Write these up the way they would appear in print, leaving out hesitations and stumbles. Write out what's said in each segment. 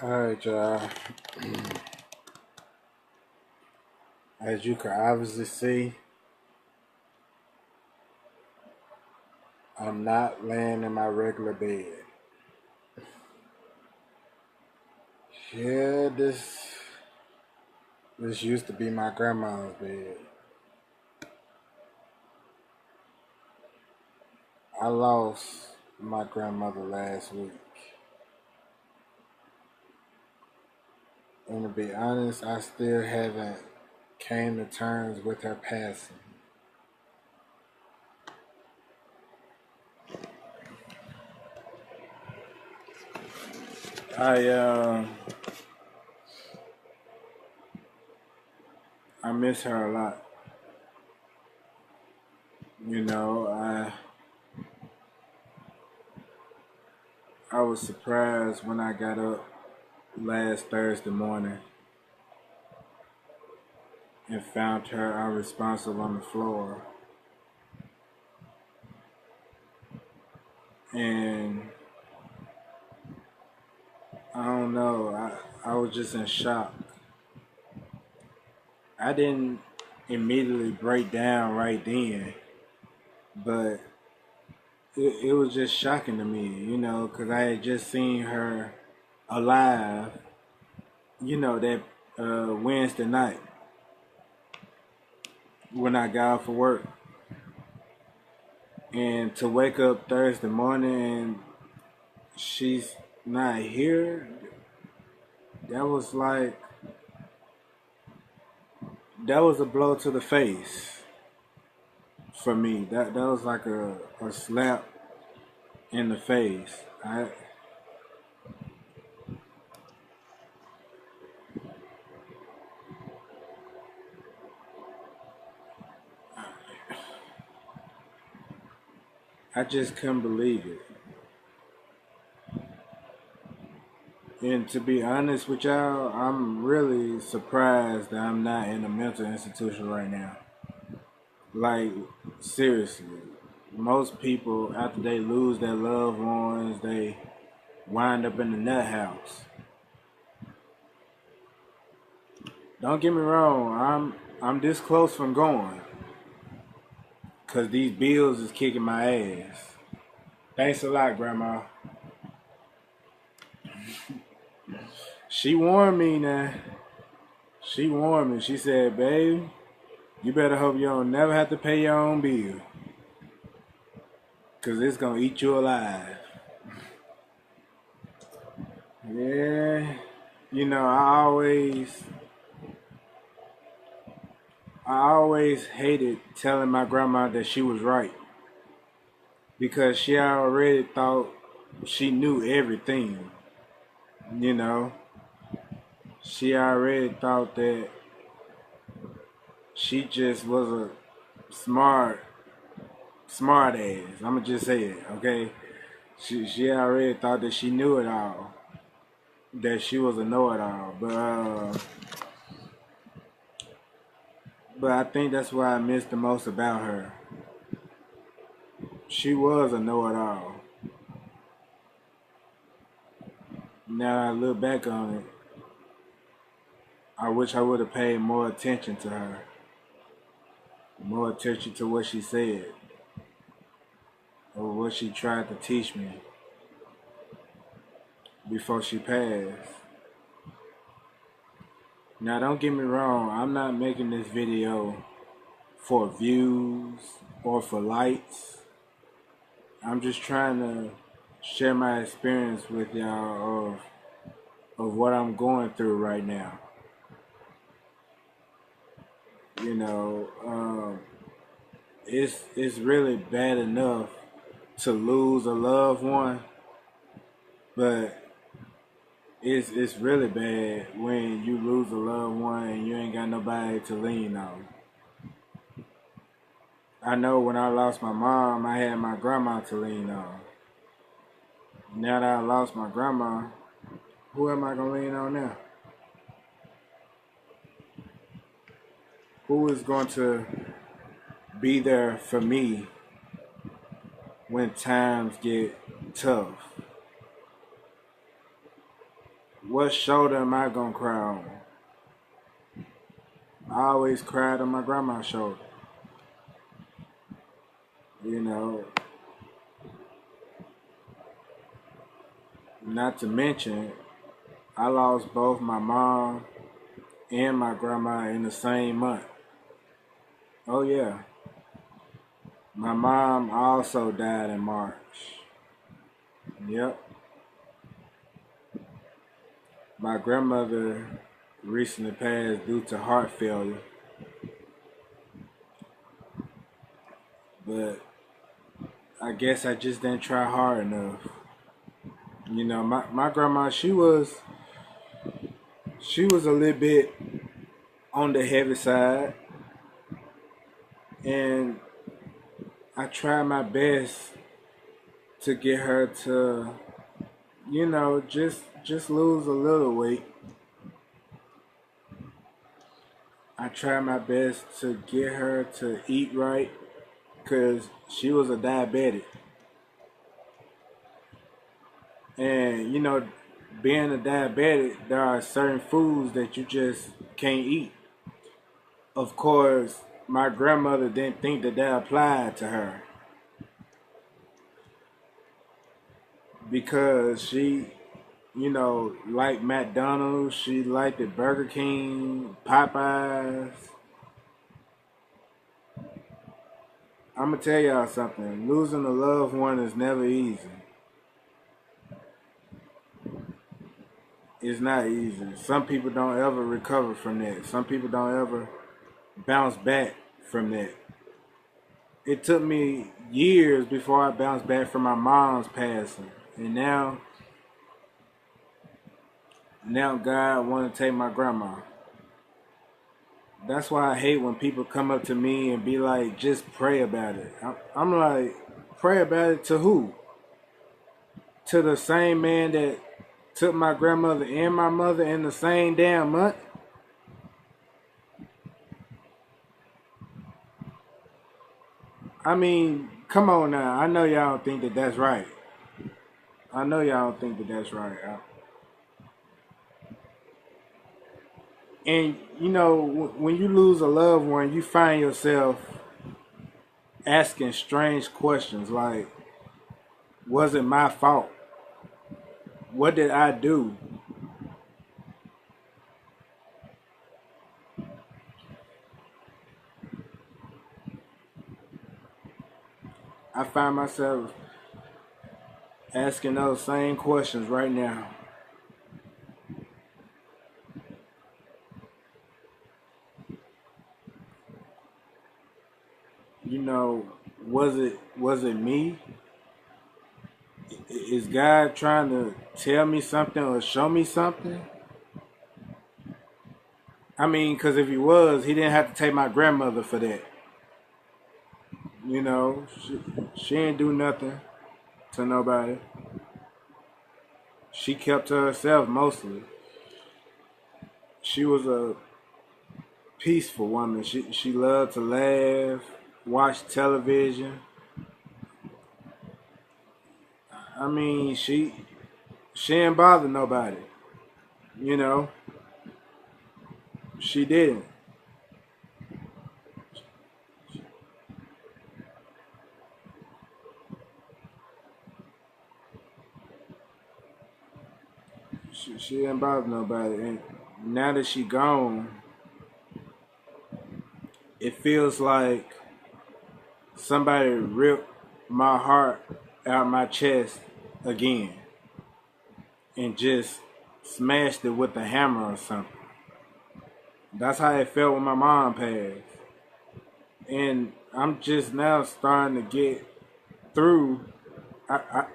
Alright, y'all. As you can obviously see, I'm not laying in my regular bed. Yeah, this used to be my grandma's bed. I lost my grandmother last week. And to be honest, I still haven't came to terms with her passing. I I miss her a lot. You know, I was surprised when I got up last Thursday morning and found her unresponsive on the floor. And I don't know, I was just in shock. I didn't immediately break down right then, but it was just shocking to me, because I had just seen her alive, that Wednesday night when I got off of work. And to wake up Thursday morning and she's not here, that was like, that was a blow to the face for me. That was like a slap in the face. I just couldn't believe it. And to be honest with y'all, I'm really surprised that I'm not in a mental institution right now. Like, seriously. Most people, after they lose their loved ones, they wind up in the nut house. Don't get me wrong, I'm this close from going. Cause these bills is kicking my ass. Thanks a lot, Grandma. She warned me now. She warned me. She said, babe, you better hope you don't never have to pay your own bill. Cause it's gonna eat you alive. Yeah. I always hated telling my grandma that she was right. Because she already thought she knew everything. You know. She already thought that she just was a smart ass. I'ma just say it, okay? She already thought that she knew it all. That she was a know it all. But I think that's what I miss the most about her. She was a know it all. Now I look back on it, I wish I would have paid more attention to her. More attention to what she said. Or what she tried to teach me before she passed. Now don't get me wrong, I'm not making this video for views or for likes. I'm just trying to share my experience with y'all of what I'm going through right now. You know, it's really bad enough to lose a loved one, but it's really bad when you lose a loved one and you ain't got nobody to lean on. I know when I lost my mom, I had my grandma to lean on. Now that I lost my grandma, who am I gonna lean on now? Who is going to be there for me when times get tough? what shoulder am I gonna cry on? I always cried on my grandma's shoulder. You know, not to mention, I lost both my mom and my grandma in the same month. Oh yeah, my mom also died in March. Yep, my grandmother recently passed due to heart failure, but I guess I just didn't try hard enough. You know, my grandma, she was a little bit on the heavy side, and I tried my best to get her to, just lose a little weight. I tried my best to get her to eat right because she was a diabetic. And, being a diabetic, there are certain foods that you just can't eat. Of course, my grandmother didn't think that that applied to her because she, liked McDonald's, she liked the Burger King, Popeyes. I'm gonna tell y'all something. Losing a loved one is never easy. It's not easy. Some people don't ever recover from that. Some people don't ever bounce back from that. It took me years before I bounced back from my mom's passing. And now God want to take my grandma. That's why I hate when people come up to me and be like, just pray about it. I'm like, pray about it to who? To the same man that took my grandmother and my mother in the same damn month? I mean, come on now. I know y'all don't think that that's right. I know y'all don't think that that's right. And, when you lose a loved one, you find yourself asking strange questions like, was it my fault? What did I do? I find myself asking those same questions right now. You know, was it me? Is God trying to tell me something or show me something? I mean, because if he was, he didn't have to take my grandmother for that. She didn't do nothing to nobody. She kept to herself mostly. She was a peaceful woman. She loved to laugh, watch television. I mean, she didn't bother nobody. You know, she didn't. She didn't bother nobody. And now that she gone, it feels like somebody ripped my heart out my chest again and just smashed it with a hammer or something. That's how it felt when my mom passed. And I'm just now starting to get through. I,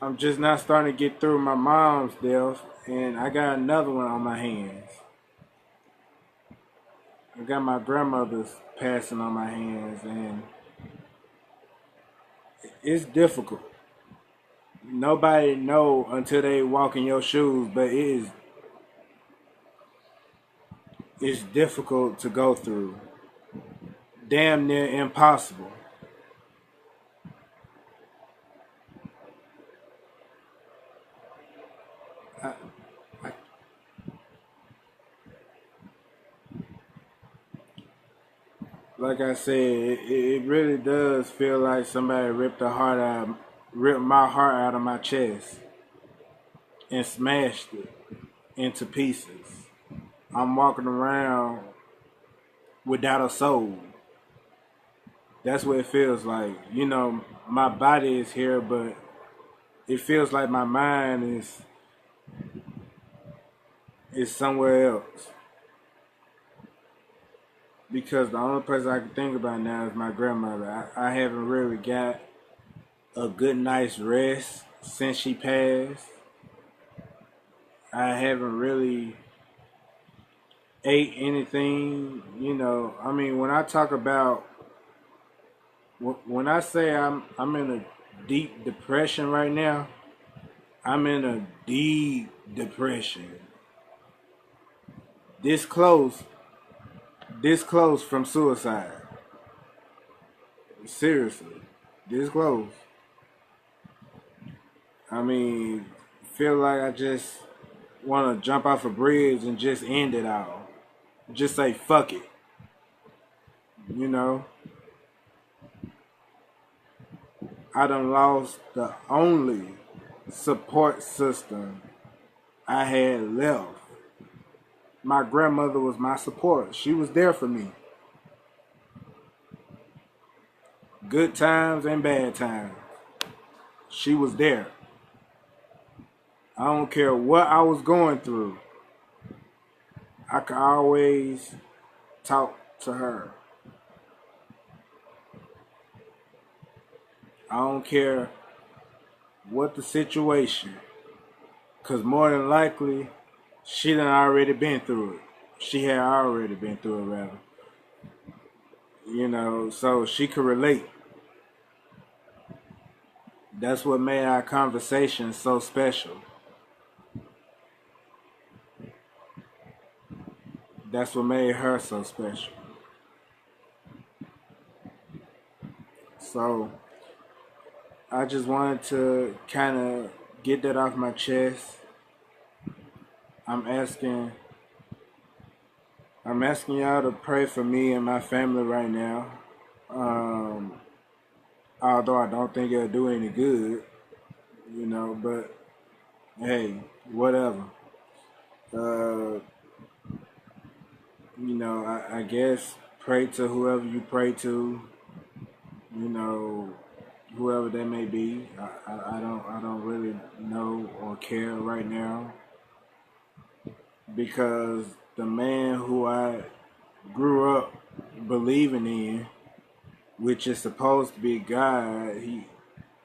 I'm just now starting to get through my mom's death, and I got another one on my hands. I got my grandmother's passing on my hands, and it's difficult. Nobody know until they walk in your shoes, but it's difficult to go through. Damn near impossible. like I said, it really does feel like somebody ripped my heart out of my chest and smashed it into pieces. I'm walking around without a soul. That's what it feels like. My body is here, but it feels like my mind is somewhere else. Because the only person I can think about now is my grandmother. I haven't really got a good night's rest since she passed. I haven't really ate anything. I mean, when I talk about when I say I'm in a deep depression right now, I'm in a deep depression. This close, this close from suicide. Seriously, this close. I mean, feel like I just want to jump off a bridge and just end it all. Just say fuck it. You know, I done lost the only support system I had left. My grandmother was my support. She was there for me. Good times and bad times. She was there. I don't care what I was going through. I could always talk to her. I don't care what the situation. Because more than likely, she done already been through it. She had already been through it, rather. So she could relate. That's what made our conversation so special. That's what made her so special. So I just wanted to kind of get that off my chest. I'm asking I'm asking y'all to pray for me and my family right now. Um, Although I don't think it'll do any good, but hey, whatever. Uh, I guess pray to whoever you pray to, you know, whoever that may be. I don't really know or care right now because the man who I grew up believing in, which is supposed to be God, he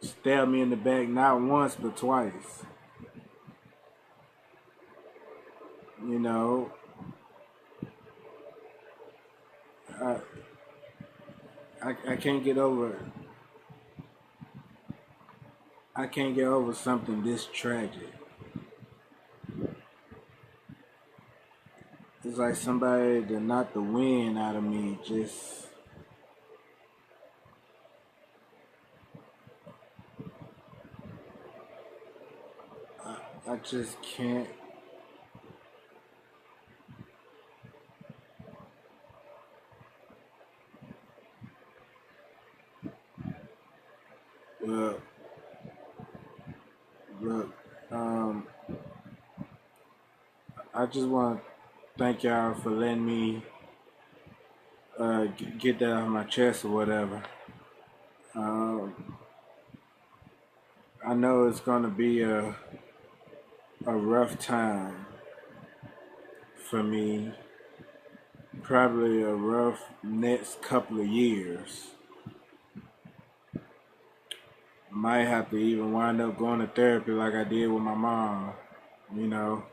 stabbed me in the back not once but twice. You know, I I can't get over something this tragic. It's like somebody that knocked the wind out of me. I just can't. Look, look. Um, I just want to thank y'all for letting me get that off my chest or whatever. Um, I know it's gonna be a rough time for me. Probably a rough next couple of years. Might have to even wind up going to therapy like I did with my mom. You know,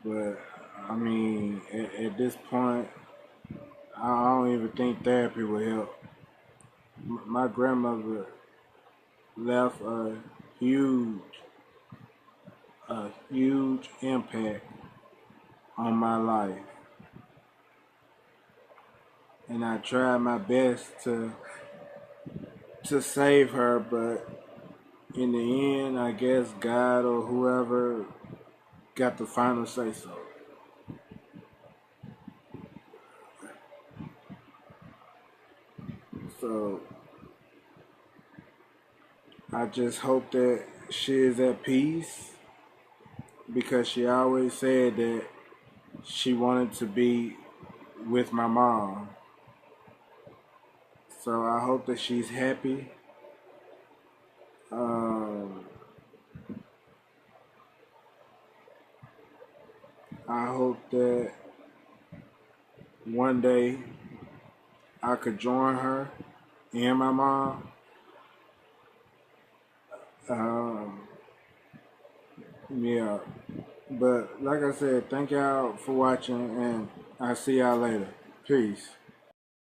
but I mean, at this point, I don't even think therapy will help. My grandmother left huge, a huge impact on my life, and I tried my best to save her, but in the end, I guess God or whoever got the final say so. So I just hope that she is at peace because she always said that she wanted to be with my mom. So I hope that she's happy. Um, I hope that one day I could join her and my mom. Um, yeah. But like I said, thank y'all for watching and I'll see y'all later. Peace.